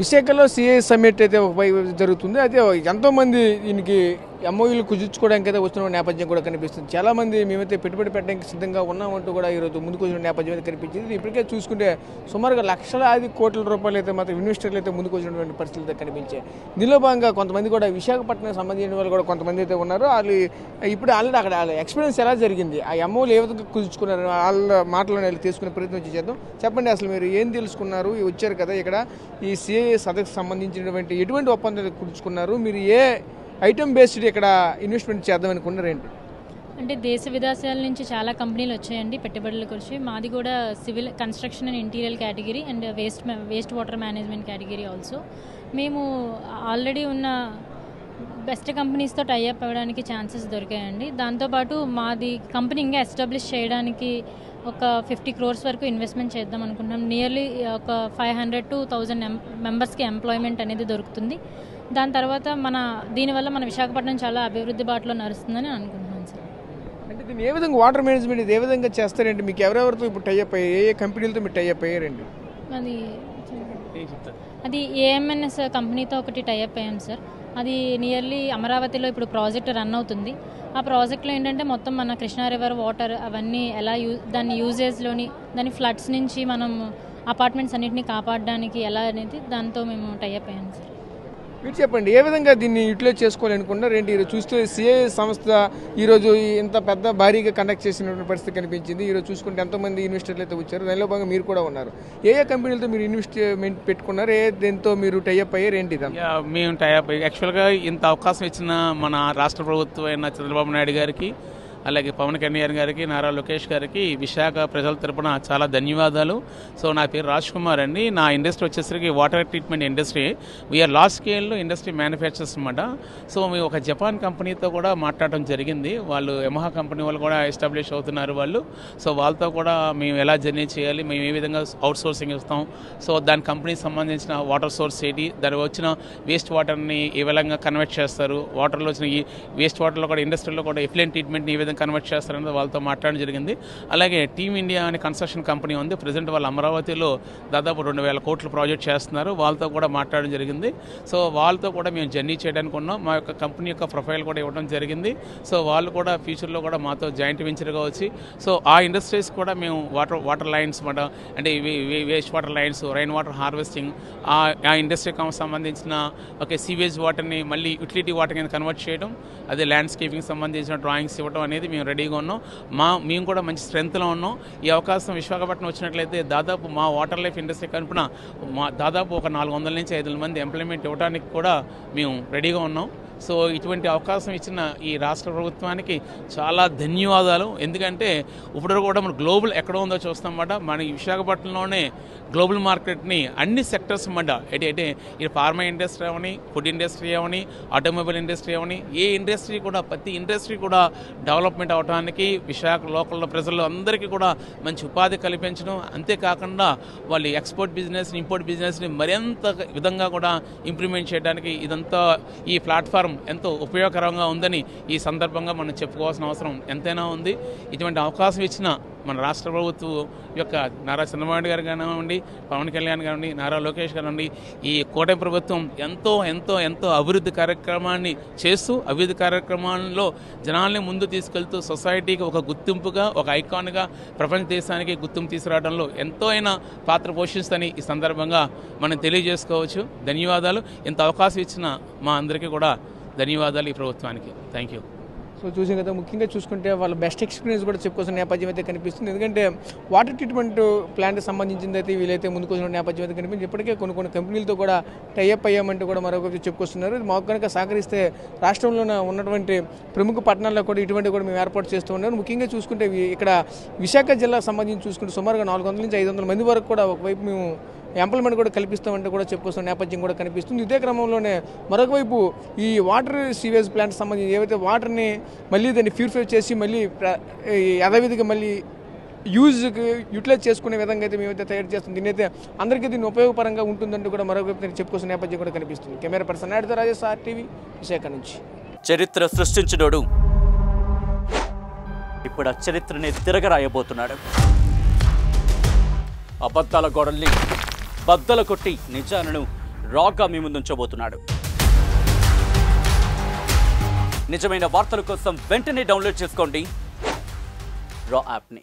విశాఖలో CI summit అయితే ఒకవైపు జరుగుతుంది. అయితే ఎంతోమంది దీనికి ఎంఓయూలు కుదుర్చుకోవడానికి అయితే వస్తున్న నేపథ్యం కూడా కనిపిస్తుంది. చాలామంది మేమైతే పెట్టుబడి పెట్టడానికి సిద్ధంగా ఉన్నామంటూ కూడా ఈరోజు ముందుకు వచ్చిన నేపథ్యం అయితే కనిపించింది. ఇప్పటికే చూసుకుంటే సుమారుగా లక్షలాది కోట్ల రూపాయలు అయితే మాత్రం ఇన్వెస్టర్లు అయితే ముందుకు వచ్చినటువంటి పరిస్థితులు అయితే కనిపించాయి. దీనిలో భాగంగా కొంతమంది కూడా విశాఖపట్నం సంబంధించిన వాళ్ళు కూడా కొంతమంది అయితే ఉన్నారు. వాళ్ళు ఇప్పుడు ఆల్రెడీ అక్కడ వాళ్ళ ఎక్స్పీరియన్స్ ఎలా జరిగింది, ఆ ఎంఓలు ఏ విధంగా కుదుర్చుకున్నారు, వాళ్ళ మాటలను వెళ్ళి తీసుకునే ప్రయత్నం చేద్దాం. చెప్పండి, అసలు మీరు ఏం తెలుసుకున్నారు, వచ్చారు కదా ఇక్కడ ఈ సిఐ సదస్సుకు సంబంధించినటువంటి ఎటువంటి ఒప్పందాలు కుదుర్చుకున్నారు, మీరు ఏ ఐటమ్ బేస్డ్ ఇక్కడ ఇన్వెస్ట్మెంట్ చేద్దాం అనుకున్నారు ఏంటి? అంటే దేశ విదేశాల నుంచి చాలా కంపెనీలు వచ్చాయండి పెట్టుబడుల గురించి. మాది కూడా civil construction and interior category and waste water management category also. మేము ఆల్రెడీ ఉన్న బెస్ట్ కంపెనీస్తో టైఅప్ అవ్వడానికి ఛాన్సెస్ దొరికాయండి. దాంతోపాటు మాది కంపెనీ ఇంకా ఎస్టాబ్లిష్ చేయడానికి ఒక 50 crores వరకు ఇన్వెస్ట్మెంట్ చేద్దాం అనుకుంటున్నాం. నియర్లీ ఒక 500 to 1000 మెంబర్స్కి ఎంప్లాయ్మెంట్ అనేది దొరుకుతుంది. దాని తర్వాత దీనివల్ల మన విశాఖపట్నం చాలా అభివృద్ధి బాటలో నడుస్తుందని అనుకుంటున్నాను సార్. అంటే దీన్ని ఏ విధంగా వాటర్ మేనేజ్మెంట్ ఇది ఏ విధంగా చేస్తారండి? మీకు ఎవరెవరితో ఇప్పుడు టైఅప్ అయ్యారు, ఏ కంపెనీలతో మీరు టైఅప్ అయ్యారండి? అది ఏఎంఎన్ఎస్ కంపెనీతో ఒకటి టైఅప్ అయ్యాం సార్. అది నియర్లీ అమరావతిలో ఇప్పుడు ప్రాజెక్ట్ రన్ అవుతుంది. ఆ ప్రాజెక్ట్లో ఏంటంటే మొత్తం మన కృష్ణా రివర్ వాటర్ అవన్నీ ఎలా దాని యూజేజ్లోని దాని ఫ్లడ్స్ నుంచి మనం అపార్ట్మెంట్స్ అన్నింటినీ కాపాడడానికి ఎలా అనేది దాంతో మేము టైఅప్ అయ్యాం సార్. మీరు చెప్పండి, ఏ విధంగా దీన్ని యూటిలైజ్ చేసుకోవాలనుకున్నారు ఏంటి? ఈరోజు చూస్తే సిఐ సంస్థ ఈరోజు ఇంత పెద్ద భారీగా కండక్ట్ చేసినటువంటి పరిస్థితి కనిపించింది. ఈరోజు చూసుకుంటే ఎంతోమంది ఇన్వెస్టర్లు అయితే వచ్చారు, దానిలో భాగంగా మీరు కూడా ఉన్నారు. ఏ కంపెనీలతో మీరు ఇన్వెస్ట్మెంట్ పెట్టుకున్నారు, దేంతో మీరు టైఅప్ అయ్యారు ఏంటి? మేము టైఅప్ యాక్చువల్గా ఇంత అవకాశం ఇచ్చిన మన రాష్ట్ర ప్రభుత్వం అయిన చంద్రబాబు నాయుడు గారికి, అలాగే పవన్ కళ్యాణ్ గారికి, నారా లోకేష్ గారికి విశాఖ ప్రజల తరపున చాలా ధన్యవాదాలు. సో నా పేరు రాజ్ కుమార్ అండి. నా ఇండస్ట్రీ వచ్చేసరికి water treatment industry. We are large స్కేల్లో ఇండస్ట్రీ మ్యానుఫ్యాక్చర్స్ అనమాట. సో మేము ఒక జపాన్ కంపెనీతో కూడా మాట్లాడడం జరిగింది. వాళ్ళు యమహా కంపెనీ వాళ్ళు కూడా ఎస్టాబ్లిష్ అవుతున్నారు వాళ్ళు. సో వాళ్ళతో కూడా మేము ఎలా జర్నీ చేయాలి, మేము ఏ విధంగా అవుట్ సోర్సింగ్ ఇస్తాం, సో దాని కంపెనీకి సంబంధించిన వాటర్ సోర్స్ ఏంటి, దానికి వచ్చిన వేస్ట్ వాటర్ని ఏ విధంగా కన్వర్ట్ చేస్తారు, వాటర్లో వచ్చిన ఈ వేస్ట్ వాటర్లో కూడా ఇండస్ట్రీలో కూడా ఎఫ్లెంట్ ట్రీట్మెంట్ని ఏ విధంగా కన్వర్ట్ చేస్తారనేది వాళ్ళతో మాట్లాడడం జరిగింది. అలాగే టీమ్ ఇండియా అనే కన్స్ట్రక్షన్ కంపెనీ ఉంది. ప్రజెంట్ వాళ్ళు అమరావతిలో దాదాపు 2000 కోట్ల ప్రాజెక్ట్ చేస్తున్నారు. వాళ్ళతో కూడా మాట్లాడడం జరిగింది. సో వాళ్ళతో కూడా మేము జర్నీ చేయడానికి ఉన్నాం. మా యొక్క కంపెనీ యొక్క ప్రొఫైల్ కూడా ఇవ్వడం జరిగింది. సో వాళ్ళు కూడా ఫ్యూచర్లో కూడా మాతో జాయింట్ వెంచర్గా వచ్చి సో ఆ ఇండస్ట్రీస్ కూడా మేము వాటర్ లైన్స్ అంటే waste water lines, rain water harvesting, ఆ ఇండస్ట్రీకి సంబంధించిన సీవేజ్ వాటర్ని మళ్ళీ యూటిలిటీ వాటర్ కింద కన్వర్ట్ చేయడం, అదే ల్యాండ్స్కేపింగ్ సంబంధించిన డ్రాయింగ్స్ ఇవ్వడం అనేది మేము రెడీగా ఉన్నాం. మేము కూడా మంచి స్ట్రెంత్లో ఉన్నాం. ఈ అవకాశం విశాఖపట్నం వచ్చినట్లయితే దాదాపు మా వాటర్ లైఫ్ ఇండస్ట్రీ కనుపున దాదాపు ఒక 400 నుంచి 500 మంది ఎంప్లాయ్మెంట్ ఇవ్వడానికి కూడా మేము రెడీగా ఉన్నాం. సో ఇటువంటి అవకాశం ఇచ్చిన ఈ రాష్ట్ర ప్రభుత్వానికి చాలా ధన్యవాదాలు. ఎందుకంటే ఇప్పుడు కూడా మన గ్లోబల్ ఎక్కడ ఉందో చూస్తామన్నమాట. మన విశాఖపట్నంలోనే గ్లోబల్ మార్కెట్ని అన్ని సెక్టర్స్ అన్నమాట. అంటే ఇది ఫార్మా ఇండస్ట్రీ అవని, ఫుడ్ ఇండస్ట్రీ అవని, ఆటోమొబైల్ ఇండస్ట్రీ అవని, ఏ ఇండస్ట్రీ కూడా ప్రతి ఇండస్ట్రీ కూడా డెవలప్మెంట్ అవడానికి విశాఖ లోకల్ ప్రజలు అందరికీ కూడా మంచి ఉపాధి కల్పించడం, అంతేకాకుండా వాళ్ళు ఎక్స్పోర్ట్ బిజినెస్, ఇంపోర్ట్ బిజినెస్ని మరింత విధంగా కూడా ఇంప్రూవ్మెంట్ చేయడానికి ఇదంతా ఈ ప్లాట్ఫామ్ ఎంతో ఉపయోగకరంగా ఉందని ఈ సందర్భంగా మనం చెప్పుకోవాల్సిన అవసరం ఎంతైనా ఉంది. ఇటువంటి అవకాశం ఇచ్చిన మన రాష్ట్ర ప్రభుత్వం యొక్క నారా చంద్రబాబు గారు కానివ్వండి, పవన్ కళ్యాణ్ కానివ్వండి, నారా లోకేష్ కానివ్వండి, ఈ కూటమి ప్రభుత్వం ఎంతో ఎంతో ఎంతో అభివృద్ధి కార్యక్రమాన్ని చేస్తూ అభివృద్ధి కార్యక్రమాల్లో జనాల్ని ముందు తీసుకెళ్తూ సొసైటీకి ఒక గుర్తింపుగా, ఒక ఐకాన్గా ప్రపంచ దేశానికి గుర్తింపు తీసుకురావడంలో ఎంతో అయినా పాత్ర పోషిస్తుందని ఈ సందర్భంగా మనం తెలియజేసుకోవచ్చు. ధన్యవాదాలు. ఇంత అవకాశం ఇచ్చిన మా అందరికీ కూడా ధన్యవాదాలు ఈ ప్రభుత్వానికి. Thank you. సో చూసాం కదా, ముఖ్యంగా చూసుకుంటే వాళ్ళ బెస్ట్ ఎక్స్పీరియన్స్ కూడా చెప్పుకోవాల్సిన నేపథ్యం అయితే కనిపిస్తుంది. ఎందుకంటే వాటర్ ట్రీట్మెంట్ ప్లాంట్కి సంబంధించింది అయితే వీలైతే ముందుకు వచ్చిన నేపథ్యం అయితే కనిపించింది. ఇప్పటికే కొన్ని కంపెనీలతో కూడా టైఅప్ అయ్యామంటూ కూడా మరొకటి చెప్పుకొస్తున్నారు. మాకు కనుక సహకరిస్తే రాష్ట్రంలో ఉన్నటువంటి ప్రముఖ పట్టణాల్లో కూడా ఇటువంటి కూడా మేము ఏర్పాటు చేస్తూ ఉన్నారు. ముఖ్యంగా చూసుకుంటే ఇక్కడ విశాఖ జిల్లాకు సంబంధించి చూసుకుంటే సుమారుగా 400 నుంచి 500 మంది వరకు కూడా ఒకవైపు మేము ఎంప్లాయ్మెంట్ కూడా కల్పిస్తామంటే కూడా చెప్పుకొస్తున్న నేపథ్యం కూడా కనిపిస్తుంది. ఇదే క్రమంలోనే మరొకవైపు ఈ వాటర్ సీవేజ్ ప్లాంట్ సంబంధించి ఏవైతే వాటర్ని మళ్ళీ దాన్ని ప్యూరిఫై చేసి మళ్ళీ యథావిధిగా మళ్ళీ యూటిలైజ్ చేసుకునే విధంగా అయితే మేమైతే తయారు చేస్తుంది. దీనైతే అందరికీ దీన్ని ఉపయోగపరంగా ఉంటుందంటూ కూడా మరొకవైపు చెప్పుకొస్తున్న నేపథ్యం కూడా కనిపిస్తుంది. కెమెరా పర్సన్ నాయుడుతో రాజేష్, RTV, విశాఖ నుంచి. చరిత్ర సృష్టించినోడు ఇప్పుడు ఆ చరిత్రని తిరగరాయబోతున్నాడు. అబద్ధాల గోడల్ని బద్దలు కొట్టి నిజాలను రాగా మీ ముందుంచబోతున్నాడు. నిజమైన వార్తల కోసం వెంటనే డౌన్లోడ్ చేసుకోండి రా యాప్ని.